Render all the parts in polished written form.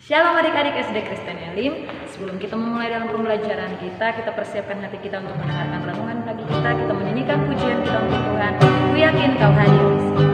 Shalom adik-adik SD Kristen Elim. Sebelum kita memulai dalam pembelajaran kita persiapkan hati kita untuk mendengarkan renungan pagi kita. Kita menyanyikan pujian kita untuk Tuhan. Ku yakin kau hadir di sini.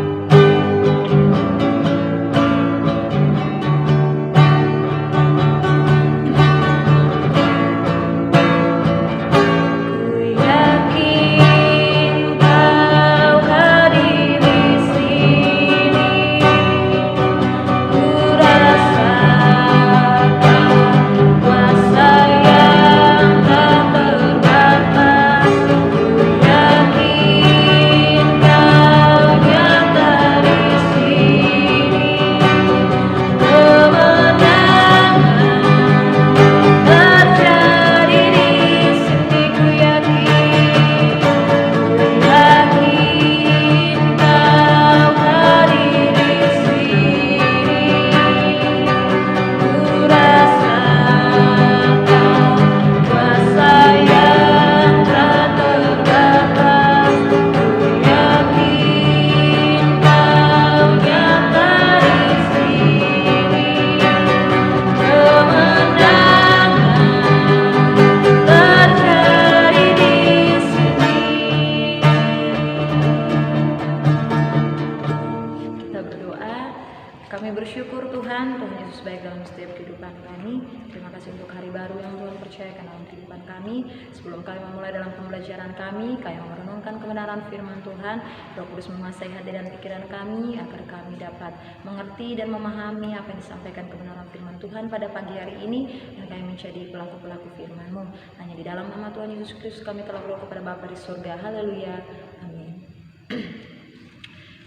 Kami bersyukur Tuhan Yesus baik dalam setiap kehidupan kami. Terima kasih untuk hari baru yang Tuhan percayakan dalam kehidupan kami. Sebelum kami memulai dalam pembelajaran kami merenungkan kebenaran firman Tuhan. Roh Kudus menguasai hati dan pikiran kami agar kami dapat mengerti dan memahami apa yang disampaikan kebenaran firman Tuhan pada pagi hari ini, dan kami menjadi pelaku-pelaku firman-Mu. Hanya di dalam nama Tuhan Yesus Kristus kami telah berdoa kepada Bapa di surga. Haleluya. Amin.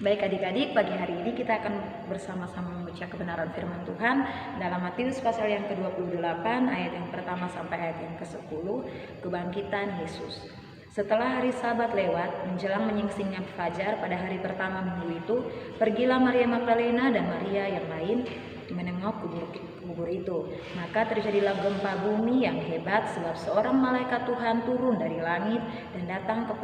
Baik adik-adik, pagi hari ini kita akan bersama-sama membaca kebenaran firman Tuhan dalam Matius pasal yang ke-28 ayat yang pertama sampai ayat yang ke-10, kebangkitan Yesus. Setelah hari Sabat lewat, menjelang menyingsingnya fajar pada hari pertama minggu itu, pergilah Maria Magdalena dan Maria yang lain menengok kubur itu. Maka terjadilah gempa bumi yang hebat, sebab seorang malaikat Tuhan turun dari langit dan datang ke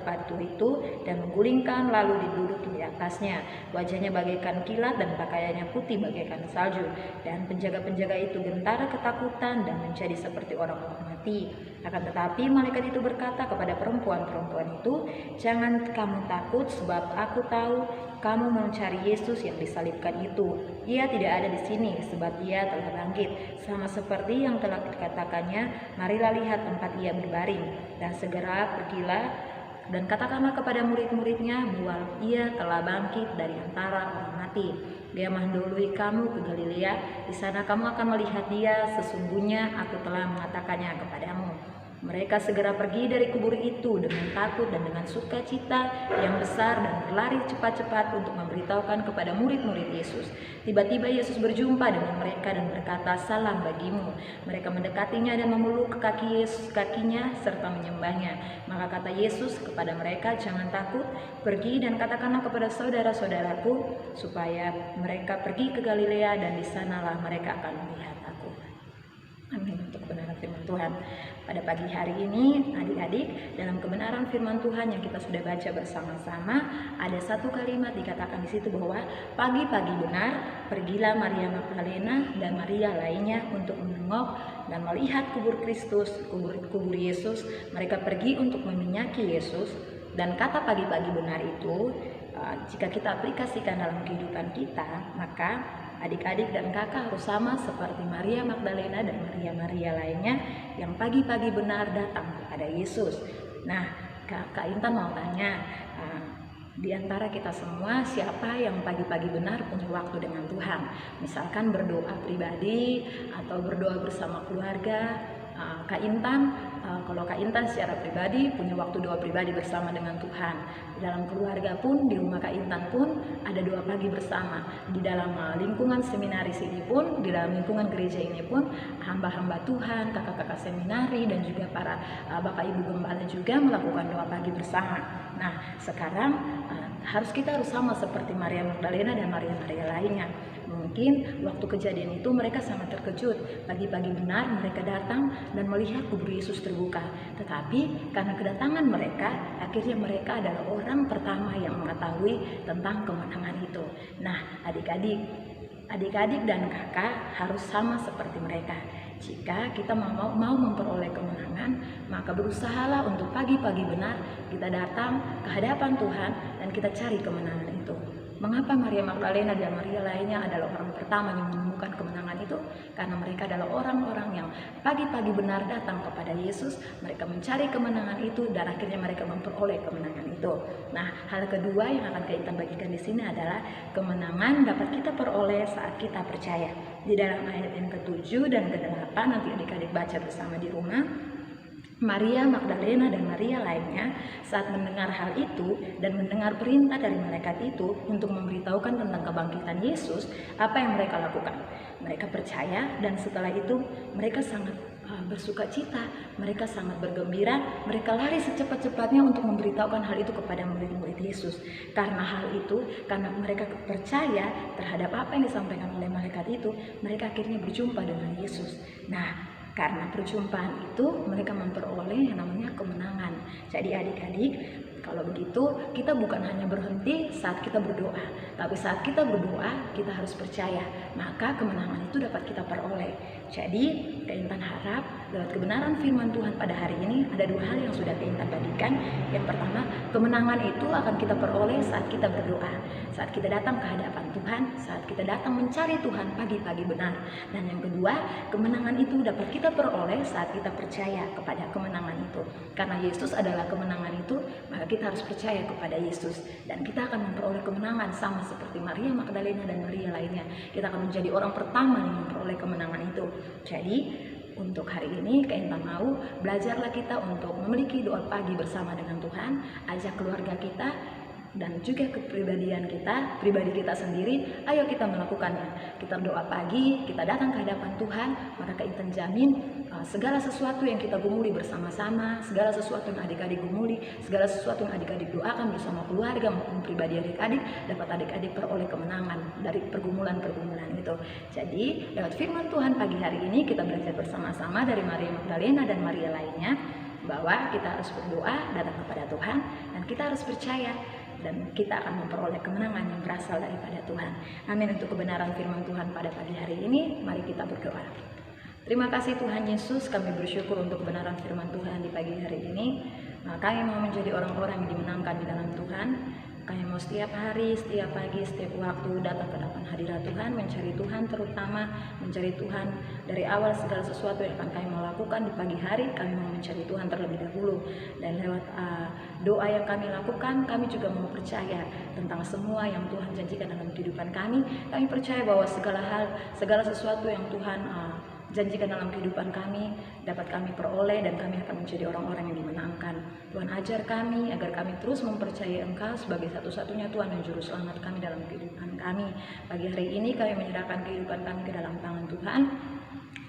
batu itu dan menggulingkan, lalu duduk di atasnya. Wajahnya bagaikan kilat dan pakaiannya putih bagaikan salju. Dan penjaga-penjaga itu gentar ketakutan dan menjadi seperti orang-orang mati. Akan tetapi malaikat itu berkata kepada perempuan-perempuan itu, "Jangan kamu takut, sebab aku tahu kamu mencari Yesus yang disalibkan itu. Ia tidak ada di sini, sebab ia telah bangkit. Sama seperti yang telah dikatakannya, marilah lihat tempat ia berbaring. Dan segera pergilah dan katakanlah kepada murid-muridnya bahwa ia telah bangkit dari antara orang mati. Dia mendahului kamu ke Galilea, di sana kamu akan melihat dia, sesungguhnya aku telah mengatakannya kepadamu." Mereka segera pergi dari kubur itu dengan takut dan dengan sukacita yang besar dan berlari cepat-cepat untuk memberitahukan kepada murid-murid Yesus. Tiba-tiba Yesus berjumpa dengan mereka dan berkata, "Salam bagimu." Mereka mendekatinya dan memeluk kakinya serta menyembahnya. Maka kata Yesus kepada mereka, "Jangan takut, pergi dan katakanlah kepada saudara-saudaraku supaya mereka pergi ke Galilea, dan di sanalah mereka akan melihat aku." Amin. Untuk kebenaran firman Tuhan pada pagi hari ini, adik-adik, dalam kebenaran firman Tuhan yang kita sudah baca bersama-sama, ada satu kalimat dikatakan di situ bahwa pagi-pagi benar pergilah Maria Magdalena dan Maria lainnya untuk menengok dan melihat kubur Kristus, kubur Yesus. Mereka pergi untuk meminyaki Yesus. Dan kata pagi-pagi benar itu, jika kita aplikasikan dalam kehidupan kita, maka adik-adik dan kakak harus sama seperti Maria Magdalena dan Maria lainnya yang pagi-pagi benar datang kepada Yesus. Nah, Kak Intan mau tanya, di antara kita semua siapa yang pagi-pagi benar punya waktu dengan Tuhan? Misalkan berdoa pribadi atau berdoa bersama keluarga. Kak Intan, kalau Kak Intan secara pribadi punya waktu doa pribadi bersama dengan Tuhan. Di dalam keluarga pun, di rumah Kak Intan pun ada doa pagi bersama. Di dalam lingkungan seminaris ini pun, di dalam lingkungan gereja ini pun, hamba-hamba Tuhan, kakak-kakak seminari dan juga para bapak ibu gembala juga melakukan doa pagi bersama. Nah, sekarang kita harus sama seperti Maria Magdalena dan Maria lainnya. Mungkin waktu kejadian itu mereka sangat terkejut. Pagi-pagi benar mereka datang dan melihat kubur Yesus terbuka. Tetapi karena kedatangan mereka, akhirnya mereka adalah orang pertama yang mengetahui tentang kemenangan itu. Nah, adik-adik, adik-adik dan kakak harus sama seperti mereka. Jika kita mau memperoleh kemenangan, maka berusahalah untuk pagi-pagi benar kita datang ke hadapan Tuhan dan kita cari kemenangan itu. Mengapa Maria Magdalena dan Maria lainnya adalah orang pertama yang menemukan kemenangan itu? Karena mereka adalah orang-orang yang pagi-pagi benar datang kepada Yesus, mereka mencari kemenangan itu dan akhirnya mereka memperoleh kemenangan itu. Nah, hal kedua yang akan kita bagikan di sini adalah kemenangan dapat kita peroleh saat kita percaya. Di dalam ayat yang ke-7 dan ke-8 nanti adik-adik baca bersama di rumah. Maria Magdalena dan Maria lainnya saat mendengar hal itu dan mendengar perintah dari malaikat itu untuk memberitahukan tentang kebangkitan Yesus, apa yang mereka lakukan? Mereka percaya dan setelah itu mereka sangat bersuka cita, mereka sangat bergembira, mereka lari secepat-cepatnya untuk memberitahukan hal itu kepada murid-murid Yesus. Karena hal itu, karena mereka percaya terhadap apa yang disampaikan oleh malaikat itu, mereka akhirnya berjumpa dengan Yesus. Nah, karena perjumpaan itu mereka memperoleh yang namanya kemenangan. Jadi adik-adik, kalau begitu kita bukan hanya berhenti saat kita berdoa, tapi saat kita berdoa kita harus percaya, maka kemenangan itu dapat kita peroleh. Jadi Keintan harap lewat kebenaran firman Tuhan pada hari ini ada dua hal yang sudah Keintan bagikan. Yang pertama, kemenangan itu akan kita peroleh saat kita berdoa, saat kita datang ke hadapan Tuhan, saat kita datang mencari Tuhan pagi-pagi benar. Dan yang kedua, kemenangan itu dapat kita peroleh saat kita percaya kepada kemenangan itu. Karena Yesus adalah kemenangan itu, maka kita harus percaya kepada Yesus. Dan kita akan memperoleh kemenangan sama seperti Maria Magdalena dan Maria lainnya. Kita akan menjadi orang pertama yang memperoleh kemenangan itu. Jadi untuk hari ini Keintan mau belajarlah kita untuk memiliki doa pagi bersama dengan Tuhan, ajak keluarga kita dan juga kepribadian kita, pribadi kita sendiri, ayo kita melakukannya. Kita doa pagi, kita datang ke hadapan Tuhan, maka Keintan jamin segala sesuatu yang kita gumuli bersama-sama, segala sesuatu yang adik-adik gumuli, segala sesuatu yang adik-adik doakan bersama keluarga maupun pribadi adik-adik, dapat adik-adik peroleh kemenangan dari pergumulan-pergumulan itu. Jadi lewat firman Tuhan pagi hari ini kita belajar bersama-sama dari Maria Magdalena dan Maria lainnya, bahwa kita harus berdoa, datang kepada Tuhan, dan kita harus percaya dan kita akan memperoleh kemenangan yang berasal daripada Tuhan. Amin. Untuk kebenaran firman Tuhan pada pagi hari ini, mari kita berdoa. Terima kasih Tuhan Yesus, kami bersyukur untuk kebenaran firman Tuhan di pagi hari ini. Kami mau menjadi orang-orang yang dimenangkan di dalam Tuhan. Kami mau setiap hari, setiap pagi, setiap waktu datang ke depan hadirat Tuhan, mencari Tuhan, terutama mencari Tuhan dari awal segala sesuatu yang akan kami mau lakukan di pagi hari. Kami mau mencari Tuhan terlebih dahulu, dan lewat doa yang kami lakukan, kami juga mau percaya tentang semua yang Tuhan janjikan dalam kehidupan kami. Kami percaya bahwa segala hal, segala sesuatu yang Tuhan janjikan dalam kehidupan kami dapat kami peroleh, dan kami akan menjadi orang-orang yang dimenangkan. Tuhan ajar kami agar kami terus mempercayai Engkau sebagai satu-satunya Tuhan dan Juru Selamat kami dalam kehidupan kami. Pagi hari ini kami menyerahkan kehidupan kami ke dalam tangan Tuhan.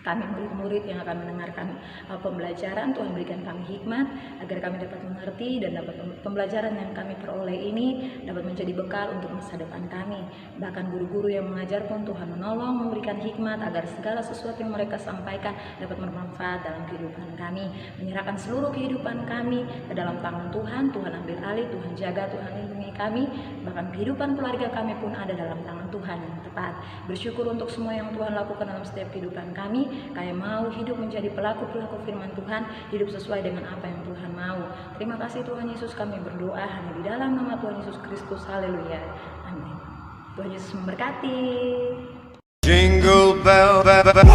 Kami murid-murid yang akan mendengarkan pembelajaran, Tuhan berikan kami hikmat agar kami dapat mengerti dan dapat pembelajaran yang kami peroleh ini dapat menjadi bekal untuk masa depan kami. Bahkan guru-guru yang mengajar pun Tuhan menolong, memberikan hikmat agar segala sesuatu yang mereka sampaikan dapat bermanfaat dalam kehidupan kami. Menyerahkan seluruh kehidupan kami ke dalam tangan Tuhan. Tuhan ambil alih, Tuhan jaga, Tuhan lindungi kami. Bahkan kehidupan keluarga kami pun ada dalam tangan Tuhan yang tepat. Bersyukur untuk semua yang Tuhan lakukan dalam setiap kehidupan kami. Kami mau hidup menjadi pelaku-pelaku firman Tuhan, hidup sesuai dengan apa yang Tuhan mau. Terima kasih Tuhan Yesus, kami berdoa hanya di dalam nama Tuhan Yesus Kristus. Haleluya. Amin. Tuhan Yesus memberkati. Jingle bell, bell, bell.